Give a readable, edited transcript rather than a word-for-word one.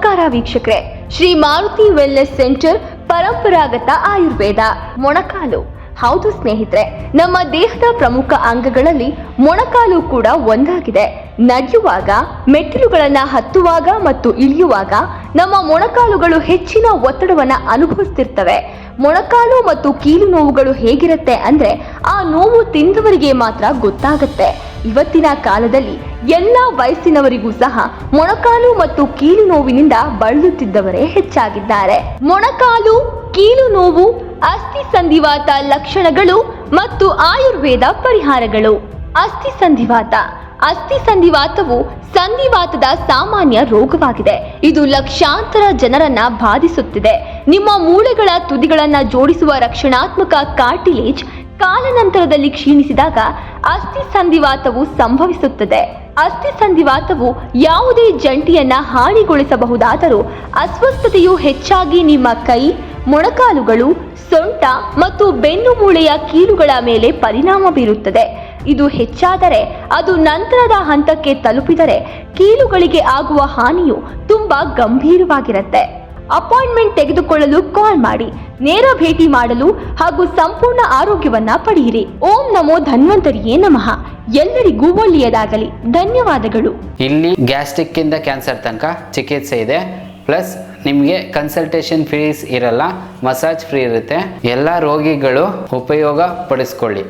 ನಮಸ್ಕಾರ ವೀಕ್ಷಕರೇ, Shri Maruti wellness centre ಪರಂಪರಾಗತ ಆಯುರ್ವೇದ. ಮೊಣಕಾಲು. ಹೌದು ಸ್ನೇಹಿತರೆ, ನಮ್ಮ ದೇಹದ ಪ್ರಮುಖ ಅಂಗಗಳಲ್ಲಿ ಮೊಣಕಾಲು ಕೂಡ ಒಂದಾಗಿದೆ. ನಡೆಯುವಾಗ, ಮೆಟ್ಟಿಲುಗಳನ್ನ ಹತ್ತುವಾಗ ಮತ್ತು ಇಳಿಯುವಾಗ ನಮ್ಮ ಮೊಣಕಾಲುಗಳು ಹೆಚ್ಚಿನ ಒತ್ತಡವನ್ನ ಅನುಭವಿಸ್ತಿರ್ತವೆ. ಮೊಣಕಾಲು ಮತ್ತು ಕೀಲು ನೋವುಗಳು ಹೇಗಿರುತ್ತೆ ಅಂದ್ರೆ ಆ ನೋವು ತಿಂದವರಿಗೆ ಮಾತ್ರ ಗೊತ್ತಾಗುತ್ತೆ. ಇವತ್ತಿನ ಕಾಲದಲ್ಲಿ ಎಲ್ಲ ವಯಸ್ಸಿನವರಿಗೂ ಸಹ ಮೊಣಕಾಲು ಮತ್ತು ಕೀಲು ನೋವಿನಿಂದ ಬಳಲುತ್ತಿದ್ದವರೇ ಹೆಚ್ಚಾಗಿದ್ದಾರೆ. ಮೊಣಕಾಲು, ಕೀಲು ನೋವು, ಅಸ್ಥಿ ಸಂಧಿವಾತ ಲಕ್ಷಣಗಳು ಮತ್ತು ಆಯುರ್ವೇದ ಪರಿಹಾರಗಳು. ಅಸ್ಥಿ ಸಂಧಿವಾತ. ಅಸ್ಥಿ ಸಂಧಿವಾತವು ಸಂಧಿವಾತದ ಸಾಮಾನ್ಯ ರೋಗವಾಗಿದೆ. ಇದು ಲಕ್ಷಾಂತರ ಜನರನ್ನ ಬಾಧಿಸುತ್ತಿದೆ. ನಿಮ್ಮ ಮೂಳೆಗಳ ತುದಿಗಳನ್ನ ಜೋಡಿಸುವ ರಕ್ಷಣಾತ್ಮಕ ಕಾರ್ಟಿಲೇಜ್ ಕಾಲಾನಂತರದಲ್ಲಿ ಕ್ಷೀಣಿಸಿದಾಗ ಅಸ್ಥಿ ಸಂಧಿವಾತವು ಸಂಭವಿಸುತ್ತದೆ. ಅಸ್ಥಿ ಸಂಧಿವಾತವು ಯಾವುದೇ ಜಂಟಿಯನ್ನ ಹಾನಿಗೊಳಿಸಬಹುದಾದರೂ ಅಸ್ವಸ್ಥತೆಯು ಹೆಚ್ಚಾಗಿ ನಿಮ್ಮ ಕೈ, ಮೊಣಕಾಲುಗಳು, ಸೊಂಟ ಮತ್ತು ಬೆನ್ನು ಮೂಳೆಯ ಕೀಲುಗಳ ಮೇಲೆ ಪರಿಣಾಮ ಬೀರುತ್ತದೆ. ಇದು ಹೆಚ್ಚಾದರೆ, ಅದು ನಂತರದ ಹಂತಕ್ಕೆ ತಲುಪಿದರೆ ಕೀಲುಗಳಿಗೆ ಆಗುವ ಹಾನಿಯು ತುಂಬಾ ಗಂಭೀರವಾಗಿರುತ್ತೆ. ಅಪಾಯಿಂಟ್ಮೆಂಟ್ ತೆಗೆದುಕೊಳ್ಳಲು ಕಾಲ್ ಮಾಡಿ, ನೇರ ಭೇಟಿ ಮಾಡಲು ಹಾಗೂ ಸಂಪೂರ್ಣ ಆರೋಗ್ಯವನ್ನ ಪಡೆಯಿರಿ. ಓಂ ನಮೋ ಧನ್ವಂತರಿಯೇ ನಮಃ. ಎಲ್ಲರಿಗೂ ಒಳ್ಳೆಯದಾಗಲಿ. ಧನ್ಯವಾದಗಳು. ಇಲ್ಲಿ ಗ್ಯಾಸ್ಟ್ರಿಕ್ ಇಂದ ಕ್ಯಾನ್ಸರ್ ತನಕ ಚಿಕಿತ್ಸೆ ಇದೆ. ಪ್ಲಸ್ ನಿಮಗೆ ಕನ್ಸಲ್ಟೇಷನ್ ಫೀಸ್ ಇರಲ್ಲ, ಮಸಾಜ್ ಫ್ರೀ ಇರುತ್ತೆ. ಎಲ್ಲ ರೋಗಿಗಳು ಉಪಯೋಗ ಪಡಿಸ್ಕೊಳ್ಳಿ.